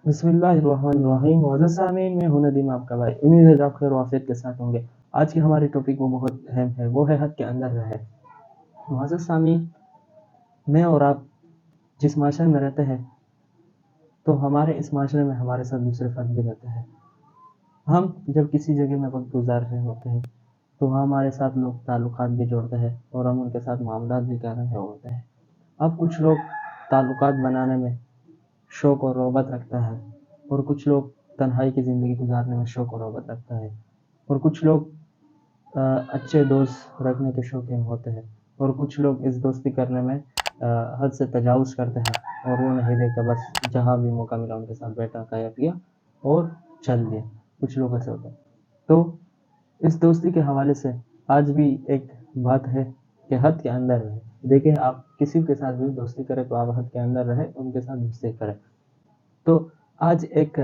بسم اللہ الرحمن الرحیم. معزز سامعین، میں ہوں ندیم آپ کا بھائی. امید ہے کہ آپ خیر و عافیت کے ساتھ ہوں گے. آج کی ہماری ٹاپک وہ بہت اہم ہے، وہ ہے حد کے اندر رہے. معزز سامعین، میں اور آپ جس معاشرے میں رہتے ہیں تو ہمارے اس معاشرے میں ہمارے ساتھ دوسرے فرد بھی رہتے ہیں. ہم جب کسی جگہ میں وقت گزار رہے ہوتے ہیں تو ہمارے ساتھ لوگ تعلقات بھی جوڑتے ہیں اور ہم ان کے ساتھ معاملات بھی کر رہے ہوتے ہیں. اب کچھ لوگ تعلقات بنانے میں شوق اور رغبت رکھتا ہے، اور کچھ لوگ تنہائی کی زندگی گزارنے میں شوق اور رغبت رکھتا ہے، اور کچھ لوگ اچھے دوست رکھنے کے شوقین ہوتے ہیں، اور کچھ لوگ اس دوستی کرنے میں حد سے تجاوز کرتے ہیں اور وہ نہیں دیکھتا، بس جہاں بھی موقع ملا ان کے ساتھ بیٹھا، کھایا پیا اور چل دیا. کچھ لوگ ایسے ہوتے ہیں. تو اس دوستی کے حوالے سے آج بھی ایک بات ہے کہ حد کے اندر رہے. دیکھیں، آپ کسی کے ساتھ بھی دوستی کریں تو آپ حد کے اندر رہے، ان کے ساتھ دوستی کریں. تو آج ایک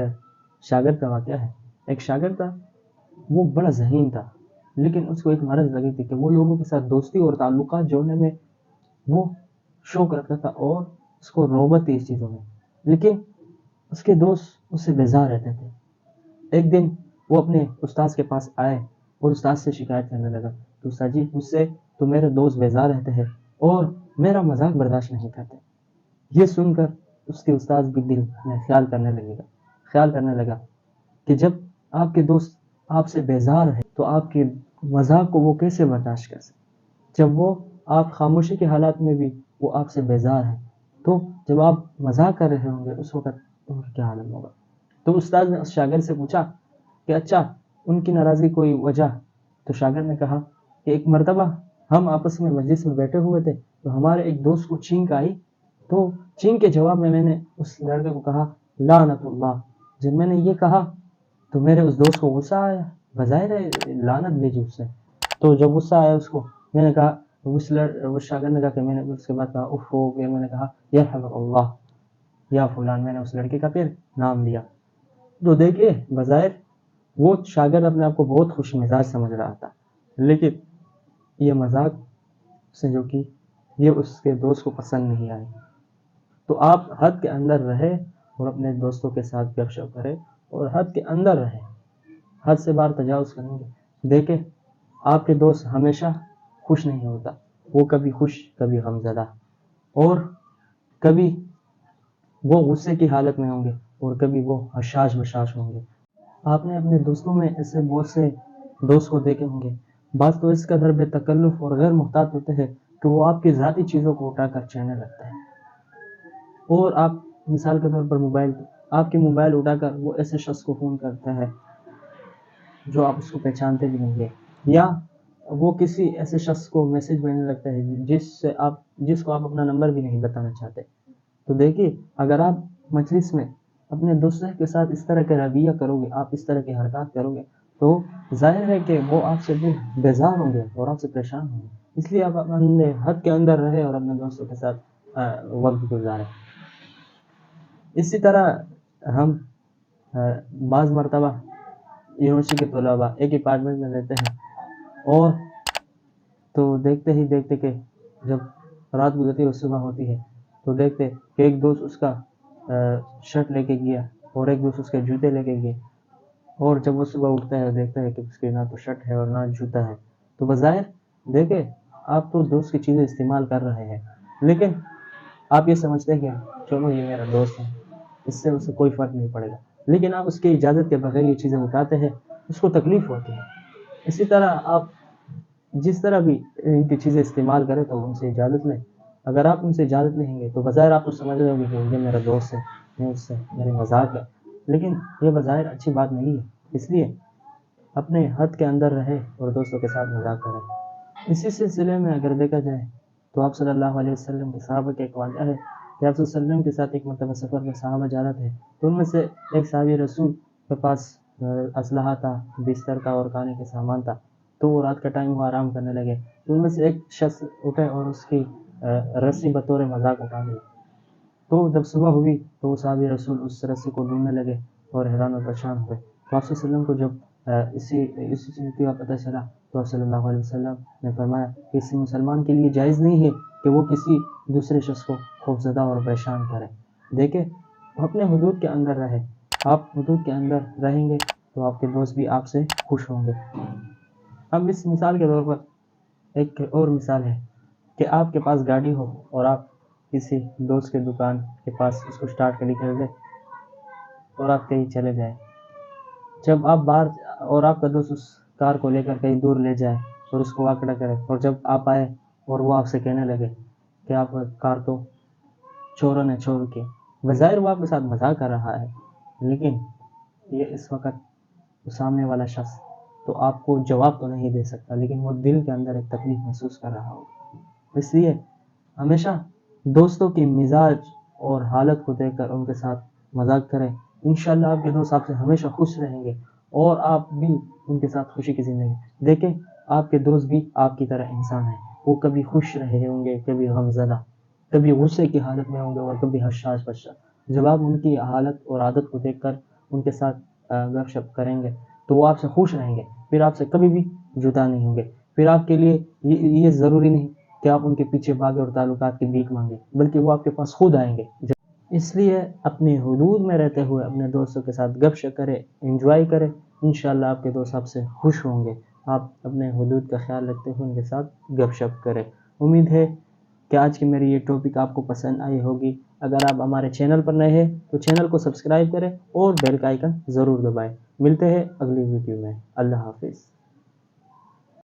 شاگرد کا واقعہ ہے. ایک شاگرد تھا، وہ بڑا ذہین تھا، لیکن اس کو ایک مرض لگی تھی کہ وہ لوگوں کے ساتھ دوستی اور تعلقات جوڑنے میں وہ شوق رکھتا تھا اور اس کو رغبت تھی اس چیزوں میں، لیکن اس کے دوست اس سے بیزار رہتے تھے. ایک دن وہ اپنے استاذ کے پاس آئے اور استاذ سے شکایت کرنے لگا کہ استاد جی، مجھ سے تو میرے دوست بیزار رہتے ہیں اور میرا مذاق برداشت نہیں کرتے. یہ سن کر اس کے استاذ بھی دل میں خیال کرنے لگا کہ جب آپ کے دوست آپ سے بیزار ہے تو آپ کے مذاق کو وہ کیسے برداشت کر سکتے. جب وہ آپ خاموشی کے حالات میں بھی وہ آپ سے بیزار ہے، تو جب آپ مذاق کر رہے ہوں گے اس وقت اور کیا عالم ہوگا. تو استاد نے اس شاگرد سے پوچھا کہ اچھا، ان کی ناراضگی کوئی وجہ؟ تو شاگرد نے کہا کہ ایک مرتبہ ہم آپس میں مجلس میں بیٹھے ہوئے تھے تو ہمارے ایک دوست کو چھینک آئی، تو چھینک کے جواب میں نے اس لڑکے کو کہا لعنت اللہ. جب میں نے یہ کہا تو میرے اس دوست کو غصہ آیا، بظاہر ہے لعنت بھیجی اس نے. تو جب غصہ آیا اس کو، میں نے کہا، اس شاگرد نے کہا کہ میں نے اس کے بعد کہا اف ہو گیا، میں نے کہا یرحمک اللہ یا فلان. میں نے اس لڑکے کا پھر نام لیا. تو دیکھیے، بظاہر وہ شاگرد اپنے آپ کو بہت خوش مزاج سمجھ رہا تھا، لیکن یہ مذاق اس نے جو کی یہ اس کے دوست کو پسند نہیں آئی. تو آپ حد کے اندر رہے اور اپنے دوستوں کے ساتھ گپ شپ کرے اور حد کے اندر رہے. حد سے باہر تجاوز کریں گے، دیکھیں آپ کے دوست ہمیشہ خوش نہیں ہوتا. وہ کبھی خوش، کبھی غمزدہ، اور کبھی وہ غصے کی حالت میں ہوں گے اور کبھی وہ حشاش بشاش ہوں گے. آپ نے اپنے دوستوں میں ایسے بہت سے دوست کو دیکھے ہوں گے. بعض تو اس قدر بے تکلف اور غیر محتاط ہوتے ہیں کہ وہ آپ کی ذاتی چیزوں کو اٹھا کر چہنے لگتے ہیں. اور آپ مثال کے طور پر آپ کے موبائل اٹھا کر وہ ایسے شخص کو فون کرتے ہیں جو آپ اس کو پہچانتے بھی نہیں گے، یا وہ کسی ایسے شخص کو میسج بھیجنے لگتا ہے جس کو آپ اپنا نمبر بھی نہیں بتانا چاہتے. تو دیکھیے، اگر آپ مجلس میں اپنے دوستوں کے ساتھ اس طرح کا رویہ کرو گے، آپ اس طرح کی حرکات کرو گے، تو ظاہر ہے کہ وہ آپ سے بیزار ہوں گے اور آپ سے پریشان ہوں گے. اس لیے آپ اپنے حد کے اندر رہے اور اپنے دوستوں کے ساتھ وقت گزاریں. اسی طرح ہم بعض مرتبہ یونیورسٹی کے طلباء ایک اپارٹمنٹ میں رہتے ہیں، اور تو دیکھتے ہی دیکھتے کہ جب رات گزرتی ہے اور صبح ہوتی ہے تو دیکھتے کہ ایک دوست اس کا شرٹ لے کے گیا اور ایک دوست اس کے جوتے لے کے گئے، اور جب وہ صبح اٹھتا ہے دیکھتا ہے کہ اس کی نہ تو شرٹ ہے اور نہ جوتا ہے. تو بظاہر دیکھیں آپ تو دوست کی چیزیں استعمال کر رہے ہیں، لیکن آپ یہ سمجھتے ہیں کہ چلو یہ میرا دوست ہے، اس سے اسے کوئی فرق نہیں پڑے گا، لیکن آپ اس کی اجازت کے بغیر یہ چیزیں اٹھاتے ہیں، اس کو تکلیف ہوتی ہے. اسی طرح آپ جس طرح بھی ان کی چیزیں استعمال کریں تو ان سے اجازت لیں. اگر آپ ان سے اجازت لیں گے تو بظاہر آپ تو سمجھ رہے ہوں گے کہ یہ میرا دوست ہے، میں اس سے میری مذاق ہے، لیکن یہ بظاہر اچھی بات نہیں ہے. اس لیے اپنے حد کے اندر رہے اور دوستوں کے ساتھ مذاق کریں. اسی سلسلے میں اگر دیکھا جائے تو آپ صلی اللہ علیہ وسلم کے صحابہ کا ایک واقعہ ہے کہ آپ صلی اللہ علیہ وسلم کے ساتھ ایک مرتبہ سفر میں صحابہ جا رہے تھے، تو ان میں سے ایک صحابی رسول کے پاس اسلحہ تھا، بستر کا اور کھانے کے سامان تھا. تو وہ رات کا ٹائم وہ آرام کرنے لگے، تو ان میں سے ایک شخص اٹھے اور اس کی رسی بطور مذاق اٹھا لی. تو جب صبح ہوئی تو وہ صحابی رسول اس رسی کو ڈھونڈنے لگے اور حیران و پریشان ہوئے. تو آپ صلی اللہ علیہ وسلم کو جب اسی چیز کا پتہ چلا تو آپ صلی اللہ علیہ وسلم نے فرمایا کہ کسی مسلمان کے لیے جائز نہیں ہے کہ وہ کسی دوسرے شخص کو خوفزدہ اور پریشان کرے. دیکھیں اپنے حدود کے اندر رہیں. آپ حدود کے اندر رہیں گے تو آپ کے دوست بھی آپ سے خوش ہوں گے. اب اس مثال کے طور پر ایک اور مثال ہے کہ آپ کے پاس گاڑی ہو اور آپ کسی دوست کے دکان کے پاس اس کو سٹارٹ کر کے دیں اور آپ کہیں چلے جائیں. جب آپ باہر اور آپ کا دوست اس کار کو لے کر کہیں دور لے جائے اور اس کو آکڑا کرے, اور جب آپ آئے اور وہ آپ سے کہنے لگے کہ آپ کا کار تو چوروں نے چور کے, بظاہر وہ آپ کے ساتھ مذاق کر رہا ہے, لیکن یہ اس وقت سامنے والا شخص تو آپ کو جواب تو نہیں دے سکتا, لیکن وہ دل کے اندر ایک تکلیف محسوس کر رہا ہوگا. اس لیے ہمیشہ دوستوں کی مزاج اور حالت کو دیکھ کر ان کے ساتھ مذاق کریں. انشاءاللہ آپ کے دوست آپ سے ہمیشہ خوش رہیں گے اور آپ بھی ان کے ساتھ خوشی کی زندگی دیکھیں. آپ کے دوست بھی آپ کی طرح انسان ہیں, وہ کبھی خوش رہے ہوں گے, کبھی غمزدہ, کبھی غصے کی حالت میں ہوں گے اور کبھی حشاش بشاش. جب آپ ان کی حالت اور عادت کو دیکھ کر ان کے ساتھ گپ شپ کریں گے تو وہ آپ سے خوش رہیں گے, پھر آپ سے کبھی بھی جدا نہیں ہوں گے. پھر آپ کے لیے یہ ضروری نہیں کہ آپ ان کے پیچھے بھاگے اور تعلقات کی بھیک مانگیں, بلکہ وہ آپ کے پاس خود آئیں گے. اس لیے اپنے حدود میں رہتے ہوئے اپنے دوستوں کے ساتھ گپ شپ کریں, انجوائے کریں. انشاءاللہ آپ کے دوست آپ سے خوش ہوں گے. آپ اپنے حدود کا خیال رکھتے ہوئے ان کے ساتھ گپ شپ کریں. امید ہے کہ آج کی میری یہ ٹاپک آپ کو پسند آئی ہوگی. اگر آپ ہمارے چینل پر نئے ہیں تو چینل کو سبسکرائب کریں اور بیل کا آئیکن ضرور دبائیں. ملتے ہیں اگلی ویڈیو میں. اللہ حافظ.